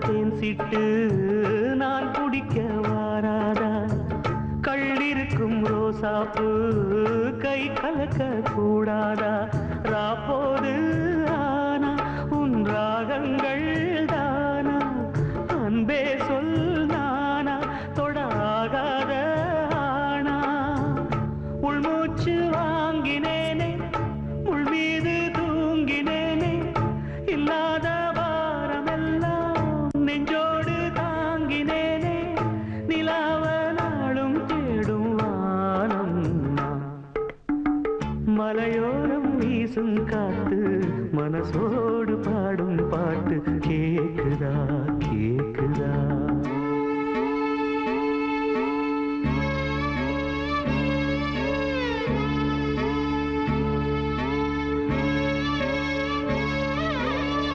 தேன் சிட்டு நான் குடிக்க வாராதா கள்ளிருக்கும் ரோசாப்பு கை கலக்க கூடாதா ராப்போது ஆனா உன் ராகங்கள் தானா அன்பே சொல் நானா தொடாகாத ஆனா உள்மூச்சு வாங்கினேனே உள் மீது தூங்கினேனே இல்லாத வாரமெல்லாம் நெஞ்சோடு தாங்கினேனே நிலாவ நாளும் தேடும் வானம் மலையோரம் வீசும் காத்து மனசோ